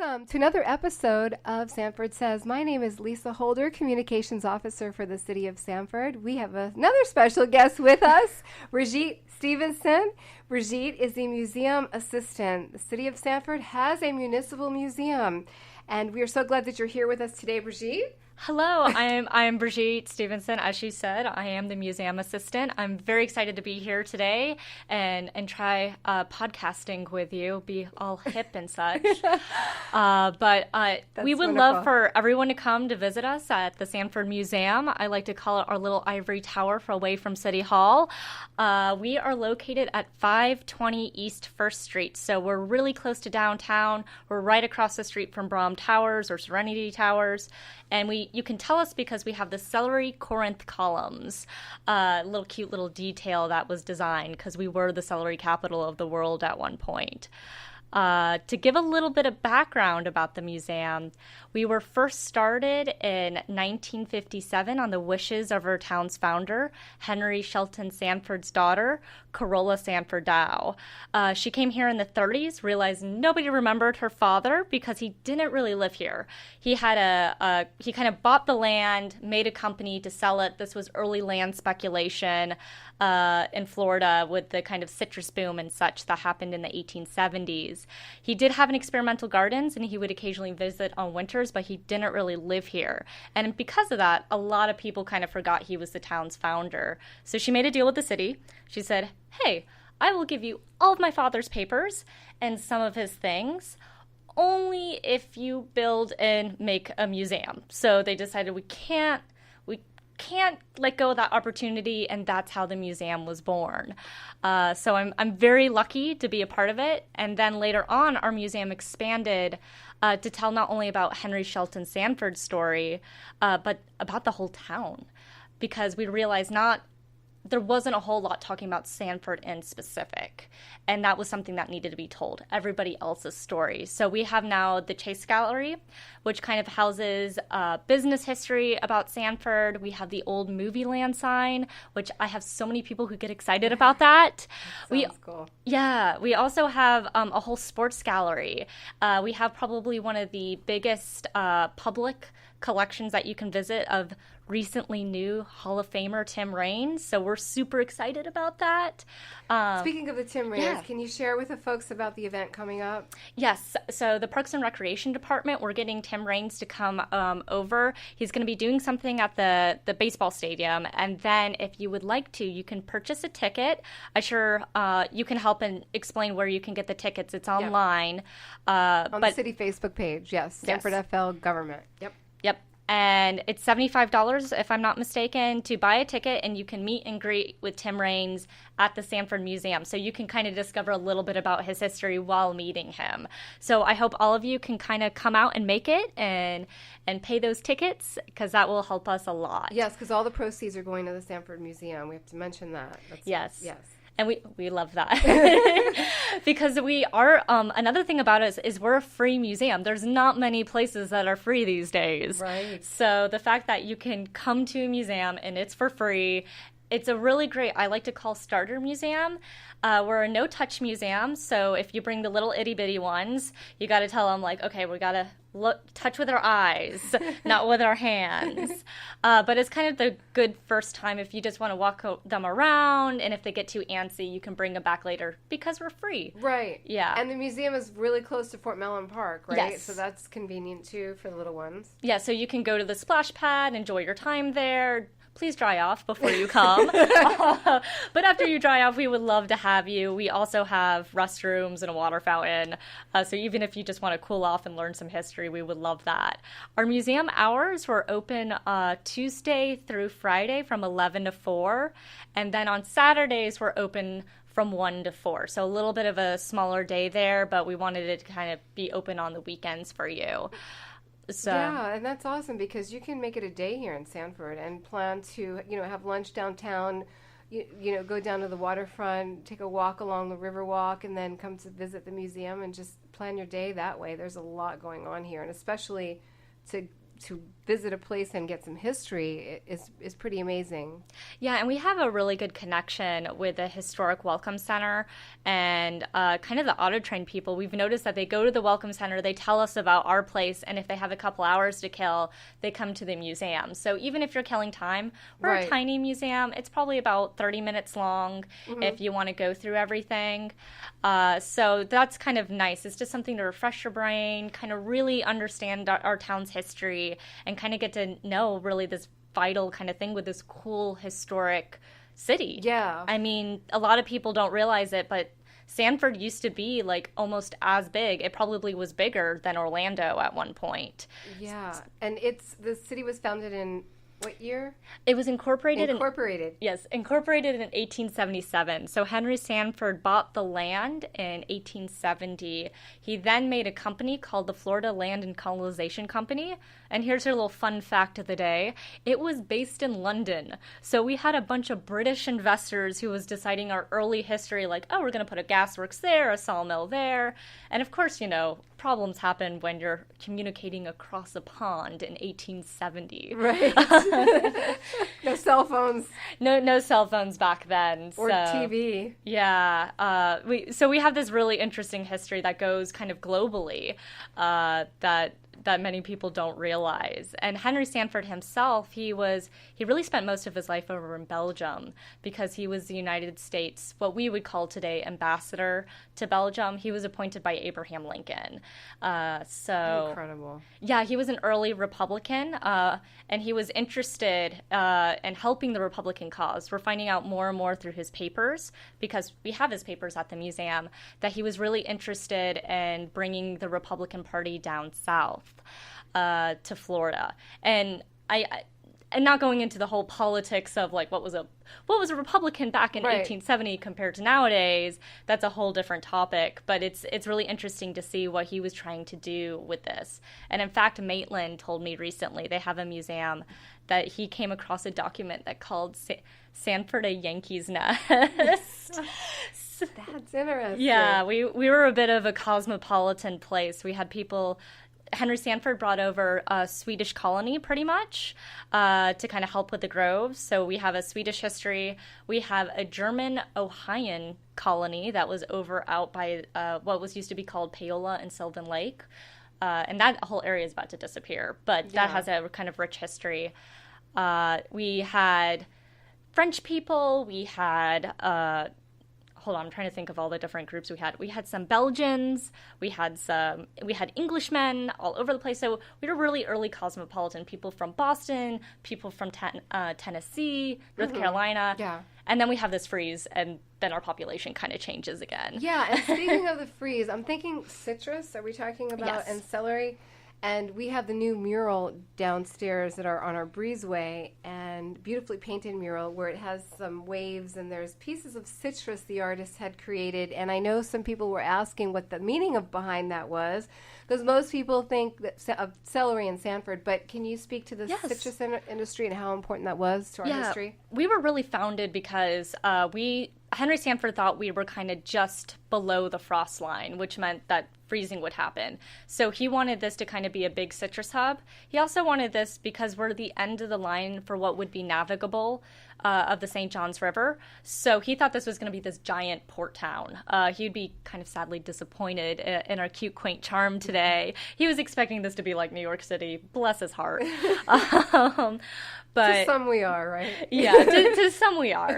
Welcome to another episode of Sanford Says. My name is Lisa Holder, Communications Officer for the City of Sanford. We have another special guest with us, Brigitte Stephenson. Brigitte is the Museum Assistant. The City of Sanford has a municipal museum, and we are so glad that you're here with us today, Brigitte. Hello, I'm Brigitte Stephenson. As she said, I am the museum assistant. I'm very excited to be here today and try podcasting with you, be all hip and such. But we would love for everyone to come to visit us at the Sanford Museum. I like to call it our little ivory tower away from City Hall. We are located at 520 East 1st Street, so we're really close to downtown. We're right across the street from Brom Towers or Serenity Towers. And you can tell us because we have the celery Corinth columns, little cute little detail that was designed because we were the celery capital of the world at one point. To give a little bit of background about the museum, we were first started in 1957 on the wishes of our town's founder, Henry Shelton Sanford's daughter, Corolla Sanford Dow. She came here in the 30s, realized nobody remembered her father because he didn't really live here. He had he kind of bought the land, made a company to sell it. This was early land speculation in Florida with the kind of citrus boom and such that happened in the 1870s. He did have an experimental gardens, and he would occasionally visit on winters, but he didn't really live here. And because of that, a lot of people kind of forgot he was the town's founder. So she made a deal with the city. She said, hey, I will give you all of my father's papers and some of his things, only if you build and make a museum. So they decided we can't let go of that opportunity, and that's how the museum was born. So I'm very lucky to be a part of it. And then later on, our museum expanded to tell not only about Henry Shelton Sanford's story, but about the whole town, because we realized there wasn't a whole lot talking about Sanford in specific, and that was something that needed to be told, everybody else's story. So we have now the Chase Gallery, which kind of houses business history about Sanford. We have the old Movie Land sign, which I have so many people who get excited about that. Sounds cool. Yeah, we also have a whole sports gallery. We have probably one of the biggest public collections that you can visit of recently new Hall of Famer Tim Raines. So we're super excited about that. Speaking of the Tim Raines, Can you share with the folks about the event coming up? Yes. So the Parks and Recreation Department, we're getting Tim Raines to come over. He's going to be doing something at the baseball stadium. And then if you would like to, you can purchase a ticket. I'm sure you can help and explain where you can get the tickets. It's online. On the city Facebook page, yes. Sanford FL Government. Yep. And it's $75, if I'm not mistaken, to buy a ticket, and you can meet and greet with Tim Raines at the Sanford Museum. So you can kind of discover a little bit about his history while meeting him. So I hope all of you can kind of come out and make it and pay those tickets, because that will help us a lot. Yes, because all the proceeds are going to the Sanford Museum. We have to mention that. Yes. And we love that because we are, another thing about us is we're a free museum. There's not many places that are free these days. Right. So the fact that you can come to a museum and it's for free, it's a really great, I like to call starter museum. We're a no-touch museum, so if you bring the little itty-bitty ones, you got to tell them, like, okay, we got to touch with our eyes, not with our hands. But it's kind of the good first time if you just want to walk them around, and if they get too antsy, you can bring them back later because we're free. Right. Yeah. And the museum is really close to Fort Mellon Park, right? Yes. So that's convenient, too, for the little ones. Yeah, so you can go to the splash pad, enjoy your time there. Please dry off before you come. But after you dry off, we would love to have you. We also have restrooms and a water fountain. So even if you just want to cool off and learn some history, we would love that. Our museum hours were open Tuesday through Friday from 11 to 4. And then on Saturdays, we're open from 1 to 4. So a little bit of a smaller day there, but we wanted it to kind of be open on the weekends for you. So. Yeah, and that's awesome because you can make it a day here in Sanford and plan to, have lunch downtown, go down to the waterfront, take a walk along the Riverwalk, and then come to visit the museum and just plan your day that way. There's a lot going on here, and especially to visit a place and get some history is pretty amazing. Yeah, and we have a really good connection with the Historic Welcome Center and kind of the auto-trained people. We've noticed that they go to the Welcome Center, they tell us about our place, and if they have a couple hours to kill, they come to the museum. So even if you're killing time, we're a tiny museum. It's probably about 30 minutes long if you want to go through everything. So that's kind of nice. It's just something to refresh your brain, kind of really understand our town's history, and kind of get to know really this vital kind of thing with this cool historic city. Yeah. I mean, a lot of people don't realize it, but Sanford used to be like almost as big. It probably was bigger than Orlando at one point. Yeah. And the city was founded in what year? It was incorporated. Yes, incorporated in 1877. So Henry Sanford bought the land in 1870. He then made a company called the Florida Land and Colonization Company. And here's your little fun fact of the day. It was based in London. So we had a bunch of British investors who was deciding our early history, like, oh, we're going to put a gasworks there, a sawmill there. And of course, problems happen when you're communicating across a pond in 1870. Right. No cell phones. No cell phones back then. Or TV. Yeah. We have this really interesting history that goes kind of globally that many people don't realize. And Henry Sanford himself, he really spent most of his life over in Belgium because he was the United States, what we would call today, ambassador to Belgium. He was appointed by Abraham Lincoln. Incredible. Yeah, he was an early Republican, and he was interested in helping the Republican cause. We're finding out more and more through his papers, because we have his papers at the museum, that he was really interested in bringing the Republican Party down south to Florida. And and not going into the whole politics of like what was a Republican back in 1870 compared to nowadays. That's a whole different topic, but it's really interesting to see what he was trying to do with this. And in fact, Maitland told me recently, they have a museum, that he came across a document that called Sanford a Yankee's Nest. That's interesting. Yeah, we were a bit of a cosmopolitan place. We had people. Henry Sanford brought over a Swedish colony, pretty much, to kind of help with the groves. So we have a Swedish history. We have a German Ohioan colony that was out by what was used to be called Paola and Sylvan Lake. And that whole area is about to disappear. But that has a kind of rich history. We had French people. We had... hold on, I'm trying to think of all the different groups we had. We had some Belgians, we had Englishmen all over the place. So we were really early cosmopolitan. People from Boston, people from Tennessee, North Carolina. Yeah. And then we have this freeze, and then our population kind of changes again. Yeah, and speaking of the freeze, I'm thinking citrus. Are we talking about? Yes. And celery? And we have the new mural downstairs that are on our breezeway, and beautifully painted mural where it has some waves and there's pieces of citrus the artist had created. And I know some people were asking what the meaning behind that was, because most people think of celery in Sanford. But can you speak to the citrus industry and how important that was to our history? We were really founded because Henry Sanford thought we were kind of just below the frost line, which meant that freezing would happen. So he wanted this to kind of be a big citrus hub. He also wanted this because we're the end of the line for what would be navigable of the St. Johns River. So he thought this was going to be this giant port town. He'd be kind of sadly disappointed in our cute, quaint charm today. He was expecting this to be like New York City. Bless his heart. But to some we are, right? Yeah, to some we are.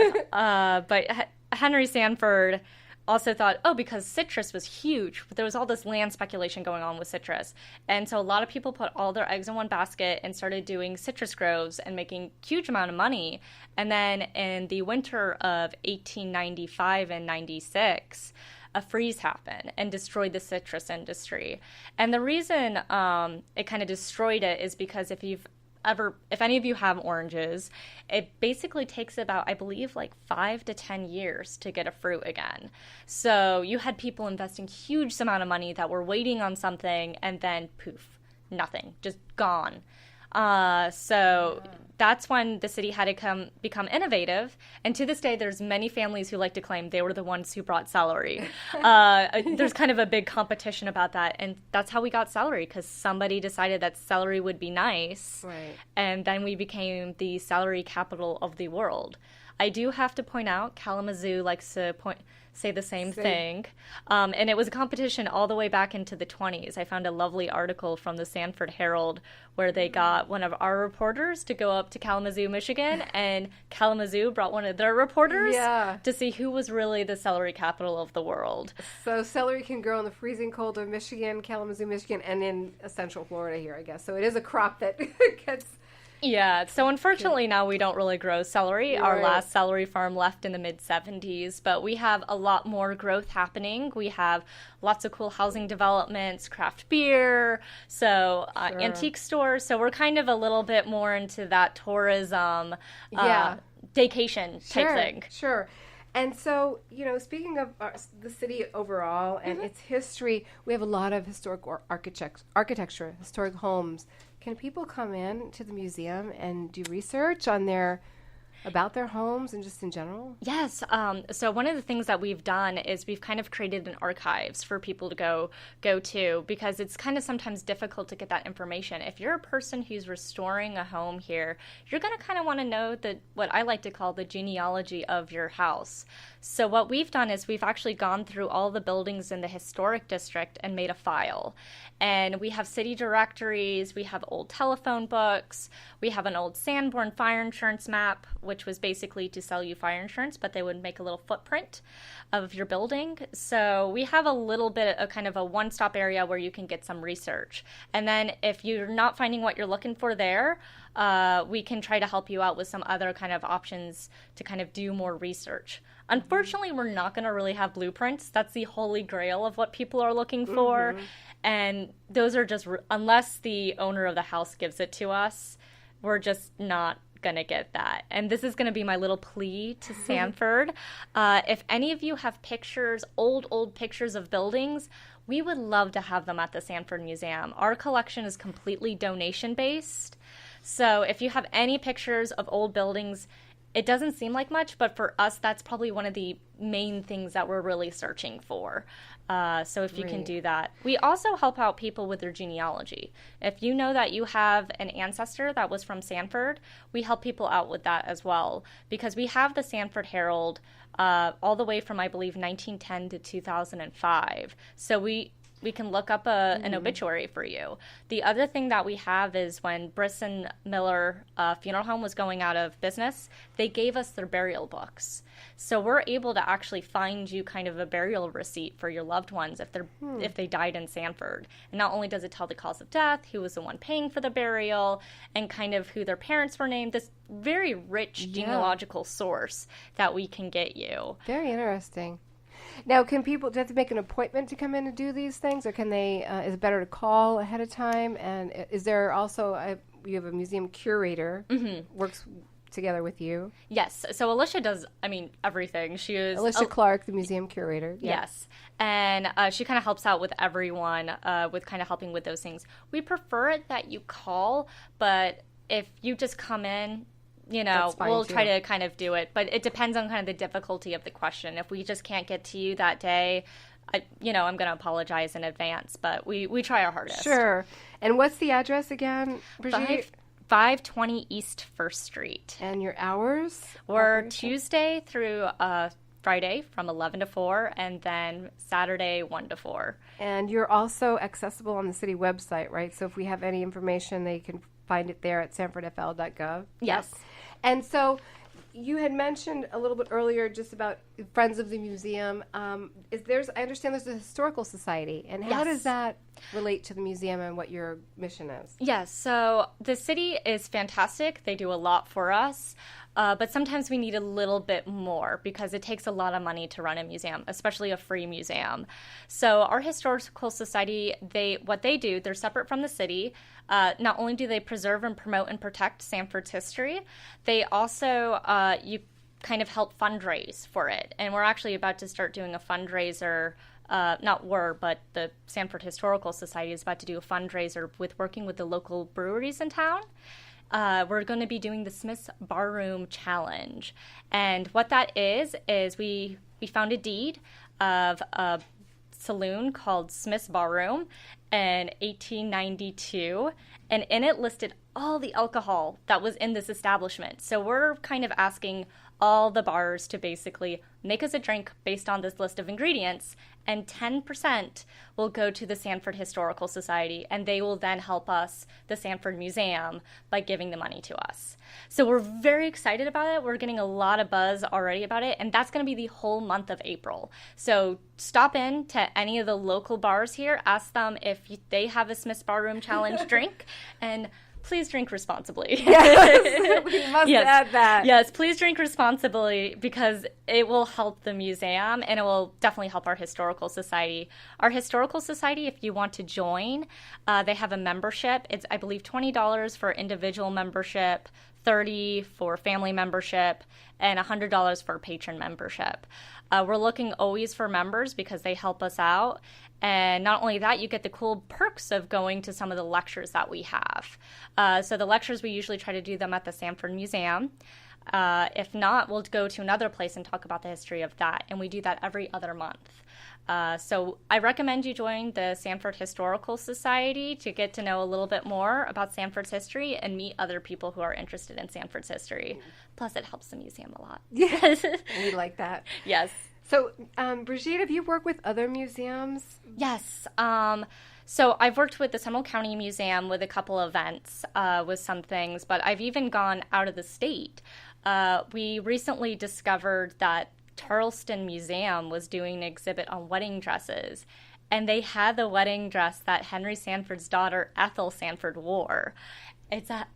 But Henry Sanford also thought, because citrus was huge, there was all this land speculation going on with citrus. And so a lot of people put all their eggs in one basket and started doing citrus groves and making huge amount of money. And then in the winter of 1895 and 96, a freeze happened and destroyed the citrus industry. And the reason it kind of destroyed it is because if any of you have oranges, it basically takes about, I believe, like 5 to 10 years to get a fruit again. So you had people investing huge amount of money that were waiting on something, and then poof, nothing, just gone. So that's when the city had to become innovative. And to this day, there's many families who like to claim they were the ones who brought celery. There's kind of a big competition about that. And that's how we got celery, because somebody decided that celery would be nice. Right. And then we became the celery capital of the world. I do have to point out, Kalamazoo likes to say the same thing. And it was a competition all the way back into the 20s. I found a lovely article from the Sanford Herald where they got one of our reporters to go up to Kalamazoo, Michigan, and Kalamazoo brought one of their reporters to see who was really the celery capital of the world. So celery can grow in the freezing cold of Michigan, Kalamazoo, Michigan, and in Central Florida here, I guess. So it is a crop that gets... Yeah, so unfortunately now we don't really grow celery. Our last celery farm left in the mid-70s, but we have a lot more growth happening. We have lots of cool housing developments, craft beer, so antique stores. So we're kind of a little bit more into that tourism, vacation type thing. Sure. And so, speaking of the city overall and its history, we have a lot of historic architecture, historic homes. Can people come in to the museum and do research about their homes and just in general? Yes. So one of the things that we've done is we've kind of created an archives for people to go to, because it's kind of sometimes difficult to get that information. If you're a person who's restoring a home here, you're going to kind of want to know what I like to call the genealogy of your house. So what we've done is we've actually gone through all the buildings in the historic district and made a file. And we have city directories, we have old telephone books, we have an old Sanborn fire insurance map, which was basically to sell you fire insurance, but they would make a little footprint of your building. So we have a little bit of kind of a one-stop area where you can get some research. And then if you're not finding what you're looking for there, we can try to help you out with some other kind of options to kind of do more research. Unfortunately, we're not going to really have blueprints. That's the holy grail of what people are looking for. Mm-hmm. And those are just, unless the owner of the house gives it to us, we're just not going to get that. And this is going to be my little plea to Sanford. If any of you have pictures, old pictures of buildings, we would love to have them at the Sanford Museum. Our collection is completely donation-based. So if you have any pictures of old buildings, it doesn't seem like much, but for us, that's probably one of the main things that we're really searching for. So if you can do that. We also help out people with their genealogy. If you know that you have an ancestor that was from Sanford, we help people out with that as well, because we have the Sanford Herald all the way from, I believe, 1910 to 2005. So we can look up an obituary for you. The other thing that we have is when Brisson Miller Funeral Home was going out of business, they gave us their burial books. So we're able to actually find you kind of a burial receipt for your loved ones if they died in Sanford. And not only does it tell the cause of death, who was the one paying for the burial, and kind of who their parents were named, this very rich genealogical source that we can get you. Very interesting. Now, do they have to make an appointment to come in and do these things, or can they, is it better to call ahead of time? And is there also, you have a museum curator, works together with you? Yes. So Alicia does, everything. She is Alicia Clark, the museum curator. Yeah. Yes. And she kind of helps out with everyone with kind of helping with those things. We prefer it that you call, but if you just come in, we'll try to kind of do it, but it depends on kind of the difficulty of the question. If we just can't get to you that day, I'm going to apologize in advance, but we try our hardest. Sure. And what's the address again, Brigitte? 520 East 1st Street. And your hours? We're Tuesday through Friday from 11 to 4, and then Saturday 1 to 4. And you're also accessible on the city website, right? So if we have any information, they can find it there at sanfordfl.gov. Yes. Yep. And so you had mentioned a little bit earlier just about Friends of the Museum. I understand there's a historical society. And how does that relate to the museum and what your mission is? Yes. So the city is fantastic. They do a lot for us. But sometimes we need a little bit more because it takes a lot of money to run a museum, especially a free museum. So our historical society, they're separate from the city. Not only do they preserve and promote and protect Sanford's history, they also you kind of help fundraise for it. And we're actually about to start doing a fundraiser. But the Sanford Historical Society is about to do a fundraiser with working with the local breweries in town. we're going to be doing the Smith's Barroom Challenge. And what that is we found a deed of a saloon called Smith's Barroom in 1892, and in it listed all the alcohol that was in this establishment. So we're kind of asking all the bars to basically make us a drink based on this list of ingredients, and 10% will go to the Sanford Historical Society, and they will then help us, the Sanford Museum, by giving the money to us. So we're very excited about it. We're getting a lot of buzz already about it, and that's going to be the whole month of April. So stop in to any of the local bars here, ask them if they have a Smith's Barroom Challenge drink, and please drink responsibly. Yes, we must add that. Yes, please drink responsibly, because it will help the museum and it will definitely help our historical society. Our historical society, if you want to join, they have a membership. It's, I believe, $20 for individual membership, $30 for family membership, and $100 for patron membership. We're looking always for members because they help us out. And not only that, you get the cool perks of going to some of the lectures that we have. So the lectures, we usually try to do them at the Sanford Museum. If not, we'll go to another place and talk about the history of that. And we do that every other month. So I recommend you join the Sanford Historical Society to get to know a little bit more about Sanford's history and meet other people who are interested in Sanford's history. Plus, it helps the museum a lot. Yes, we like that. Yes. So, Brigitte, have you worked with other museums? Yes. So I've worked with the Seminole County Museum with a couple events with some things, but I've even gone out of the state. We recently discovered that Charleston Museum was doing an exhibit on wedding dresses, and they had the wedding dress that Henry Sanford's daughter, Ethel Sanford, wore. It's a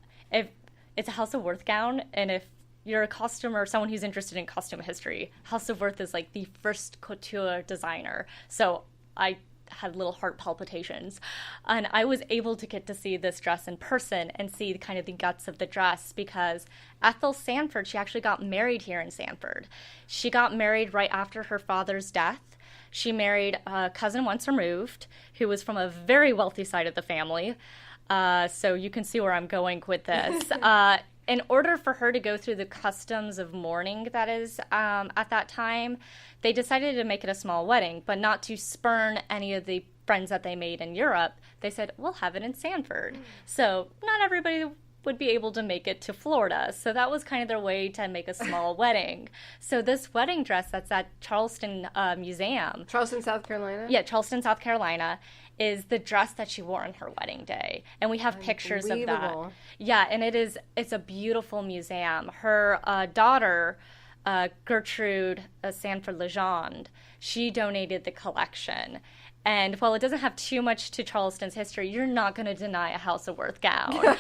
House of Worth gown, and if you're a costumer, someone who's interested in costume history, House of Worth is like the first couture designer. So I had little heart palpitations. And I was able to get to see this dress in person and see kind of the guts of the dress, because Ethel Sanford, she actually got married here in Sanford. She got married right after her father's death. She married a cousin once removed who was from a very wealthy side of the family. So you can see where I'm going with this. In order for her to go through the customs of mourning that is at that time, they decided to make it a small wedding, but not to spurn any of the friends that they made in Europe. They said, we'll have it in Sanford. So not everybody would be able to make it to Florida. So that was kind of their way to make a small wedding. So this wedding dress that's at Charleston Museum. Charleston, South Carolina? Yeah, Charleston, South Carolina, is the dress that she wore on her wedding day. And we have pictures of that. Yeah, and it's a beautiful museum. Her daughter, Gertrude Sanford Legendre, she donated the collection. And while it doesn't have too much to Charleston's history, you're not going to deny a House of Worth gown.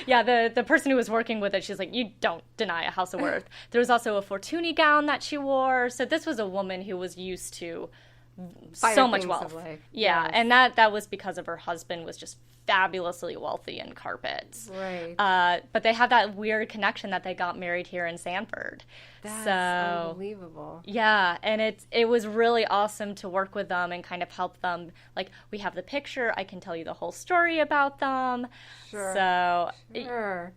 Yeah, the person who was working with it, she's like, you don't deny a House of Worth. There was also a Fortuny gown that she wore. So this was a woman who was used to so much wealth. Yeah, yes. And that was because of her husband was just fabulously wealthy in carpets. Right. But they have that weird connection that they got married here in Sanford. That's unbelievable. Yeah, and it was really awesome to work with them and kind of help them. Like, we have the picture. I can tell you the whole story about them. Sure.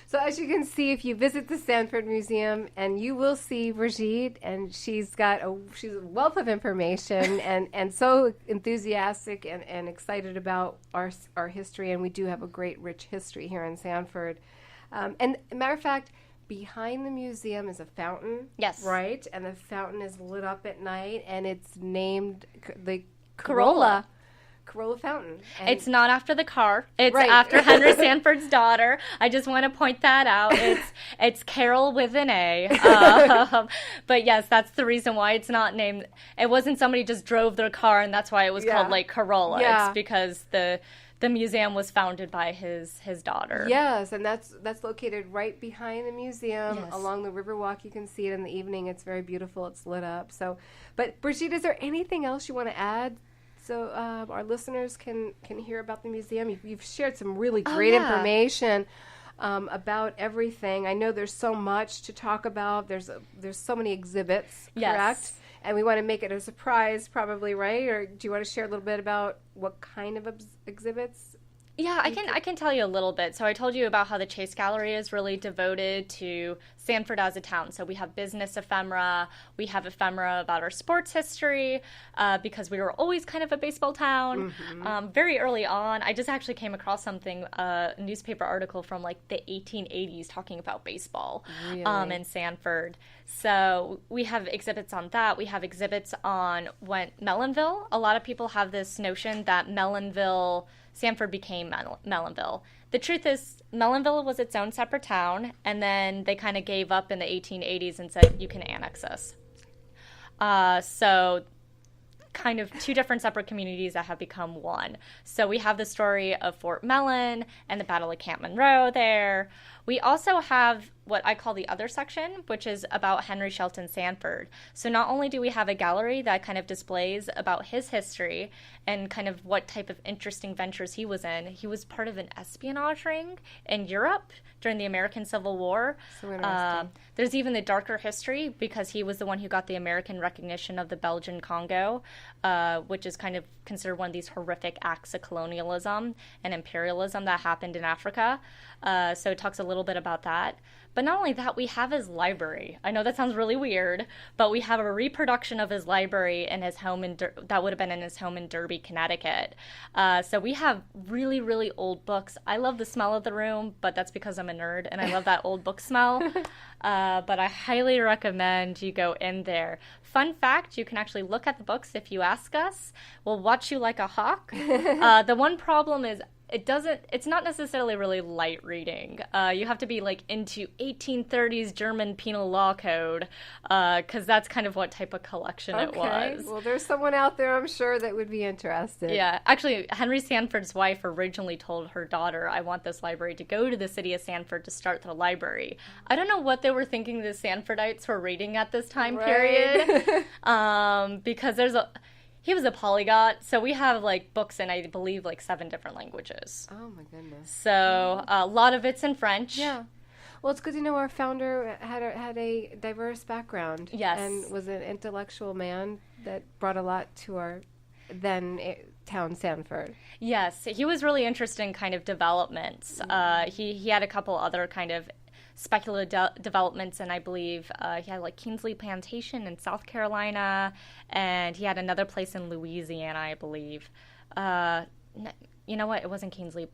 So as you can see, if you visit the Sanford Museum, and you will see Brigitte, and she's a wealth of information and so enthusiastic and excited about our history, and we do have a great, rich history here in Sanford. And matter of fact, behind the museum is a fountain. Yes. Right? And the fountain is lit up at night, and it's named the Corolla Fountain. And it's not after the car. It's after Henry Sanford's daughter. I just want to point that out. It's Carol with an A. But yes, that's the reason why it's not named. It wasn't somebody just drove their car and that's why it was called like Corolla. Yeah. It's because the museum was founded by his daughter. Yes, and that's located right behind the museum along the Riverwalk. You can see it in the evening. It's very beautiful. It's lit up. So, but Brigitte, is there anything else you want to add so our listeners can hear about the museum? You've shared some really great information about everything. I know there's so much to talk about. There's so many exhibits, correct? And we want to make it a surprise, probably, right? Or do you want to share a little bit about what kind of exhibits? Yeah, I can tell you a little bit. So I told you about how the Chase Gallery is really devoted to Sanford as a town. So we have business ephemera, we have ephemera about our sports history, because we were always kind of a baseball town. Very early on, I just actually came across something, a newspaper article from like the 1880s talking about baseball in Sanford. So we have exhibits on that. We have exhibits on when Mellonville. A lot of people have this notion that Sanford became Mellonville. The truth is, Mellonville was its own separate town, and then they kind of gave up in the 1880s and said, you can annex us. So kind of two different separate communities that have become one. So we have the story of Fort Mellon and the Battle of Camp Monroe there. We also have what I call the other section, which is about Henry Shelton Sanford. So not only do we have a gallery that kind of displays about his history and kind of what type of interesting ventures he was in, he was part of an espionage ring in Europe during the American Civil War. So interesting. There's even the darker history because he was the one who got the American recognition of the Belgian Congo, which is kind of considered one of these horrific acts of colonialism and imperialism that happened in Africa. So it talks a little bit about that. But not only that, we have his library. I know that sounds really weird, but we have a reproduction of his library in his home that would have been in his home in Derby, Connecticut. So we have really, really old books. I love the smell of the room, but that's because I'm a nerd and I love that old book smell. But I highly recommend you go in there. Fun fact, you can actually look at the books if you ask us. We'll watch you like a hawk. The one problem is it's not necessarily really light reading. You have to be like into 1830s German penal law code, because that's kind of what type of collection it was. Well, there's someone out there, I'm sure, that would be interested. Yeah, actually, Henry Sanford's wife originally told her daughter, I want this library to go to the city of Sanford to start the library. I don't know what they were thinking the Sanfordites were reading at this time period, because he was a polyglot, so we have like books in, I believe, like 7 different languages. Oh my goodness! So a lot of it's in French. Yeah. Well, it's good to know our founder had a diverse background. Yes. And was an intellectual man that brought a lot to our then town, Sanford. Yes, he was really interested in kind of developments. He had a couple other kind of speculative developments, and I believe he had like Kingsley Plantation in South Carolina, and he had another place in Louisiana, I believe. You know what? It wasn't Kingsley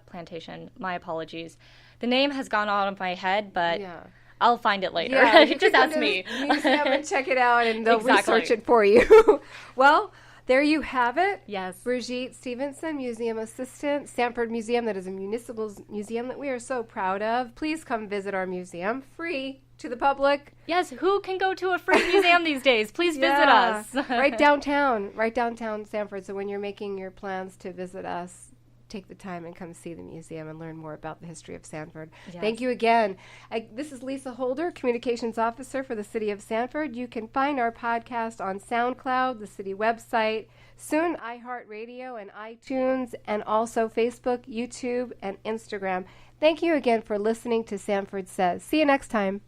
Plantation. My apologies. The name has gone out of my head, but I'll find it later. Yeah, you just ask me. Museum and check it out, and they'll research it for you. Well, there you have it. Yes. Brigitte Stephenson, Museum Assistant, Sanford Museum. That is a municipal museum that we are so proud of. Please come visit our museum, free to the public. Yes, who can go to a free museum these days? Please visit us. right downtown Sanford. So when you're making your plans to visit us, take the time and come see the museum and learn more about the history of Sanford. Yes. Thank you again. This is Lisa Holder, Communications Officer for the City of Sanford. You can find our podcast on SoundCloud, the city website, soon iHeartRadio and iTunes, and also Facebook, YouTube, and Instagram. Thank you again for listening to Sanford Says. See you next time.